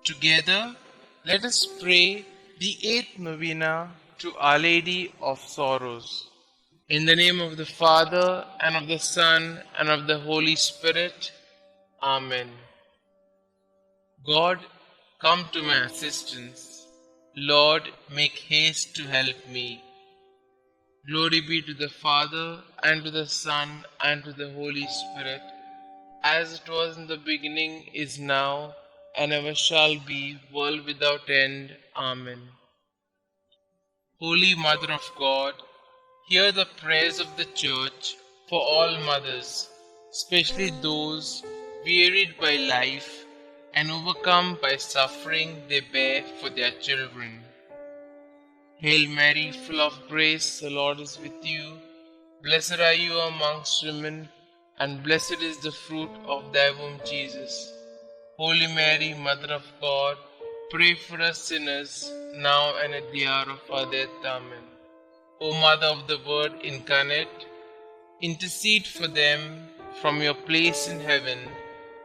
Together, let us pray the 8th Novena to Our Lady of Sorrows. In the name of the Father, and of the Son, and of the Holy Spirit. Amen. God, come to my assistance. Lord, make haste to help me. Glory be to the Father, and to the Son, and to the Holy Spirit, as it was in the beginning, is now, and ever shall be, world without end. Amen. Holy Mother of God, hear the prayers of the Church for all mothers, especially those wearied by life and overcome by suffering they bear for their children. Hail Mary, full of grace, the Lord is with you. Blessed are you amongst women, and blessed is the fruit of thy womb, Jesus. Holy Mary, Mother of God, pray for us sinners, now and at the hour of our death. Amen. O Mother of the Word incarnate, intercede for them from your place in heaven,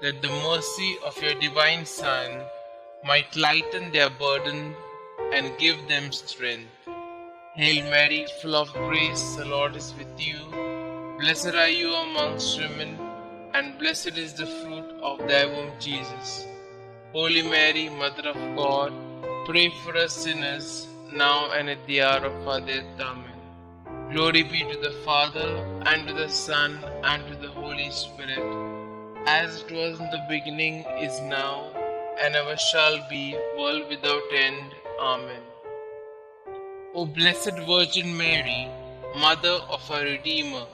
that the mercy of your divine Son might lighten their burden and give them strength. Hail Mary, full of grace, the Lord is with you. Blessed are you amongst women, and blessed is the fruit of thy womb, Jesus. Holy Mary, Mother of God, pray for us sinners, now and at the hour of our death. Amen. Glory be to the Father, and to the Son, and to the Holy Spirit, as it was in the beginning, is now, and ever shall be, world without end. Amen. O Blessed Virgin Mary, Mother of our Redeemer,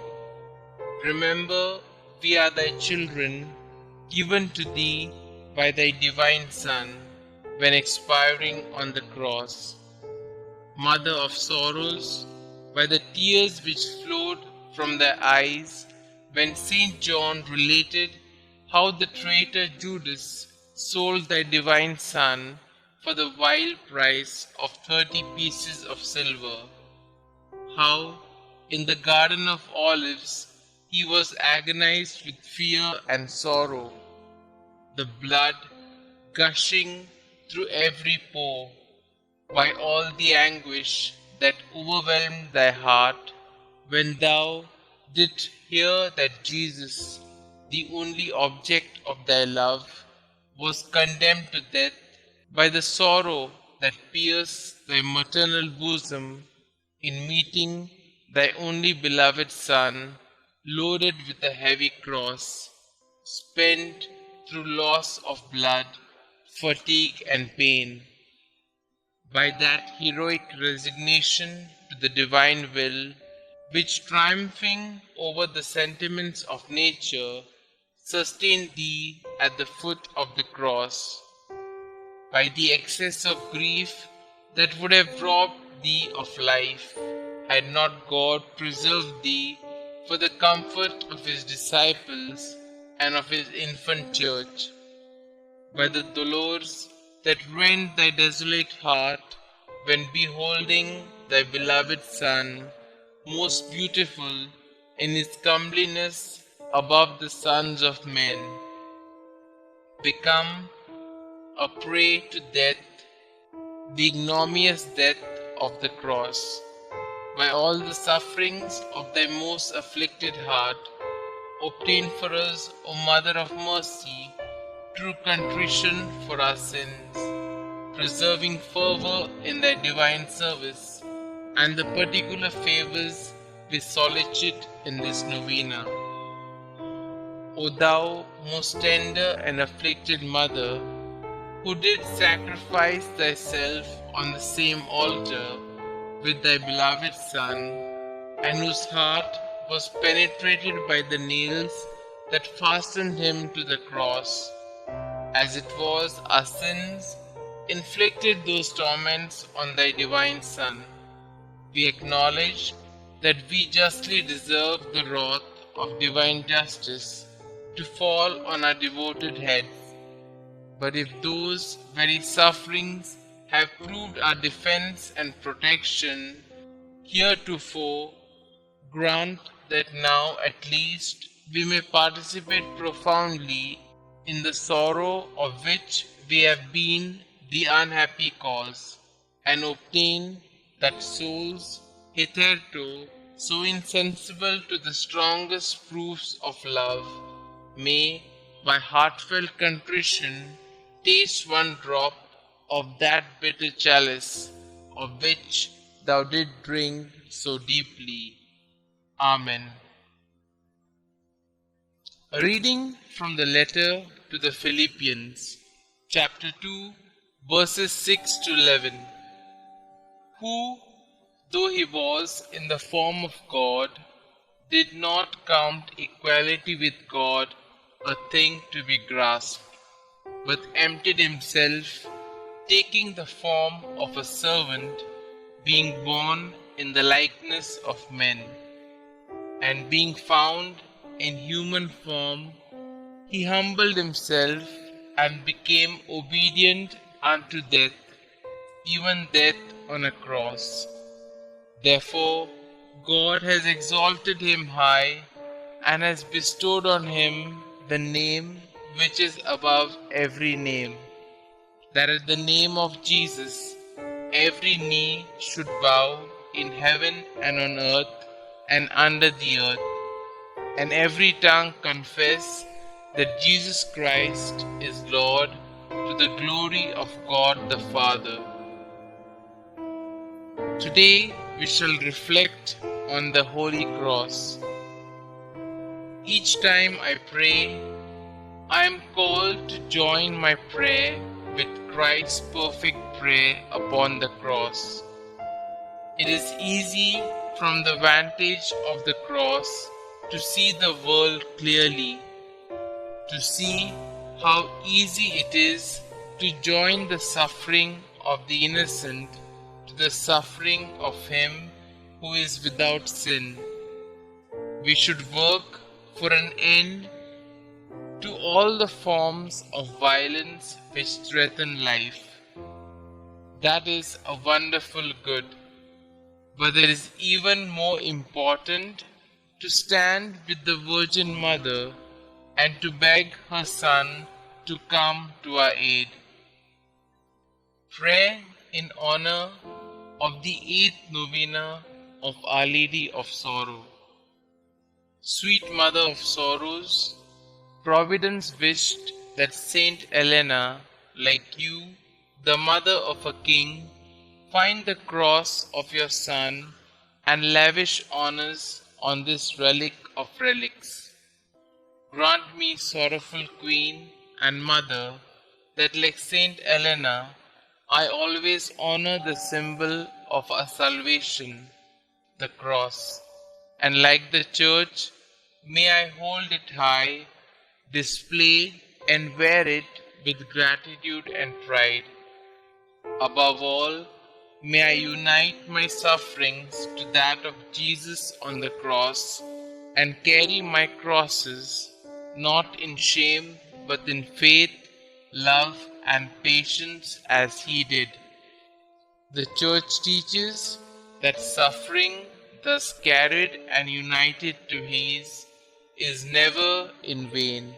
remember we are thy children, given to thee by thy divine Son, when expiring on the cross. Mother of sorrows, by the tears which flowed from thy eyes, when St. John related how the traitor Judas sold thy divine Son for the vile price of 30 pieces of silver, how in the Garden of Olives he was agonized with fear and sorrow, the blood gushing through every pore, by all the anguish that overwhelmed thy heart, when thou didst hear that Jesus, the only object of thy love, was condemned to death, by the sorrow that pierced thy maternal bosom in meeting thy only beloved Son, loaded with a heavy cross, spent through loss of blood, fatigue and pain. By that heroic resignation to the divine will, which triumphing over the sentiments of nature, sustained thee at the foot of the cross, by the excess of grief that would have robbed thee of life, had not God preserved thee for the comfort of his disciples and of his infant church. By the dolors that rent thy desolate heart, when beholding thy beloved Son, most beautiful in his comeliness above the sons of men, become a prey to death, the ignominious death of the cross. By all the sufferings of thy most afflicted heart, obtain for us, O Mother of Mercy, true contrition for our sins, preserving fervor in thy divine service, and the particular favors we solicit in this novena. O thou most tender and afflicted Mother, who did sacrifice thyself on the same altar with thy beloved Son, and whose heart was penetrated by the nails that fastened him to the cross, as it was our sins inflicted those torments on thy divine Son, we acknowledge that we justly deserve the wrath of divine justice to fall on our devoted heads. But if those very sufferings have proved our defense and protection heretofore, grant that now at least we may participate profoundly in the sorrow of which we have been the unhappy cause, and obtain that souls hitherto so insensible to the strongest proofs of love may, by heartfelt contrition, taste one drop of that bitter chalice of which thou didst drink so deeply. Amen. A reading from the letter to the Philippians, chapter 2, verses 6 to 11. Who, though he was in the form of God, did not count equality with God a thing to be grasped, but emptied himself, taking the form of a servant, being born in the likeness of men, and being found in human form, he humbled himself and became obedient unto death, even death on a cross. Therefore God has exalted him high, and has bestowed on him the name which is above every name, that at the name of Jesus every knee should bow in heaven and on earth and under the earth, and every tongue confess that Jesus Christ is Lord, to the glory of God the Father. Today we shall reflect on the Holy Cross. Each time I pray, I am called to join my prayer with Christ's perfect prayer upon the cross. It is easy from the vantage of the cross to see the world clearly, to see how easy it is to join the suffering of the innocent to the suffering of him who is without sin. We should work for an end to all the forms of violence which threaten life. That is a wonderful good. But it is even more important to stand with the Virgin Mother and to beg her Son to come to our aid. Prayer in honor of the 8th Novena of Our Lady of Sorrow. Sweet Mother of Sorrows, Providence wished that Saint Helena, like you, the mother of a king, find the cross of your Son and lavish honors on this relic of relics. Grant me, sorrowful Queen and Mother, that like Saint Helena, I always honor the symbol of our salvation, the cross, and like the Church, may I hold it high, display and wear it with gratitude and pride. Above all, may I unite my sufferings to that of Jesus on the cross, and carry my crosses not in shame but in faith, love, and patience as he did. The Church teaches that suffering thus carried and united to his is never in vain,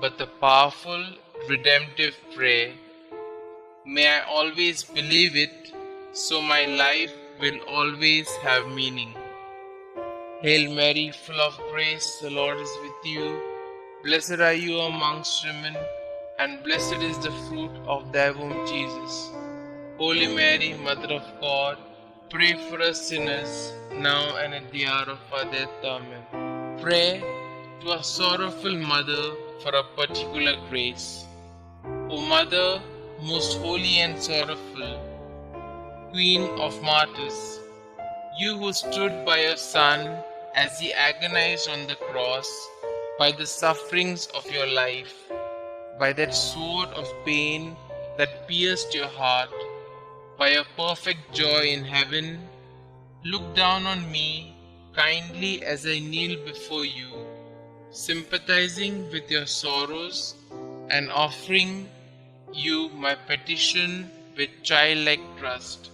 but a powerful redemptive prayer. May I always believe it, so my life will always have meaning. Hail Mary, full of grace, the Lord is with you. Blessed are you amongst women, and blessed is the fruit of thy womb, Jesus. Holy Mary, Mother of God, pray for us sinners, now and at the hour of our death. Amen. Pray to our sorrowful Mother for a particular grace. O Mother, most holy and sorrowful, Queen of martyrs, you who stood by your Son as he agonized on the cross, by the sufferings of your life, by that sword of pain that pierced your heart, by your perfect joy in heaven, look down on me kindly as I kneel before you, sympathizing with your sorrows and offering you my petition with childlike trust.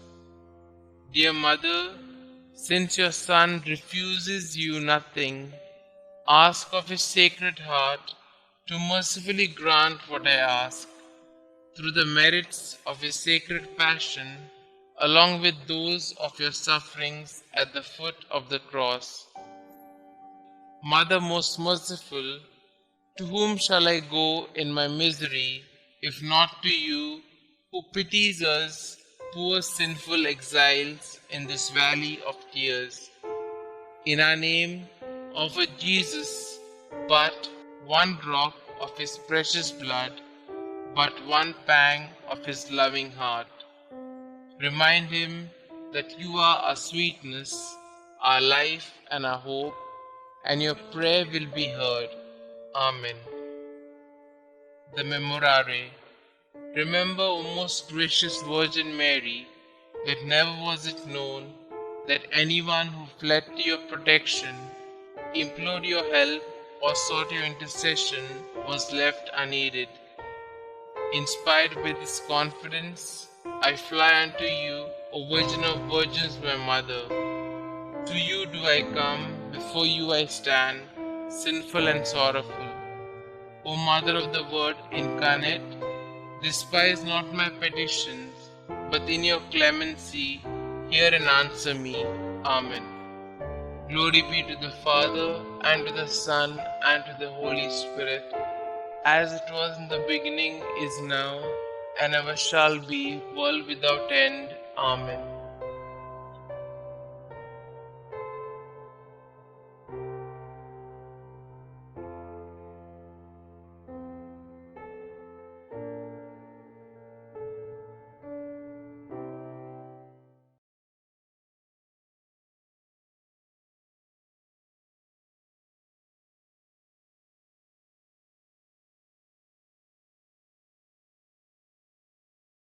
Dear Mother, since your Son refuses you nothing, ask of his Sacred Heart to mercifully grant what I ask, through the merits of your sacred passion, along with those of your sufferings at the foot of the cross. Mother most merciful, to whom shall I go in my misery, if not to you, who pities us, poor sinful exiles in this valley of tears? In our name, offer Jesus but one drop of his precious blood, but one pang of his loving heart. Remind him that you are our sweetness, our life, and our hope, and your prayer will be heard. Amen. The Memorare. Remember, O most gracious Virgin Mary, that never was it known that anyone who fled to your protection, implored your help, or sought your intercession was left unaided. Inspired by this confidence, I fly unto you, O Virgin of Virgins, my Mother. To you do I come, before you I stand, sinful and sorrowful. O Mother of the Word incarnate, despise not my petitions, but in your clemency hear and answer me. Amen. Glory be to the Father, and to the Son, and to the Holy Spirit, as it was in the beginning, is now, and ever shall be, world without end. Amen.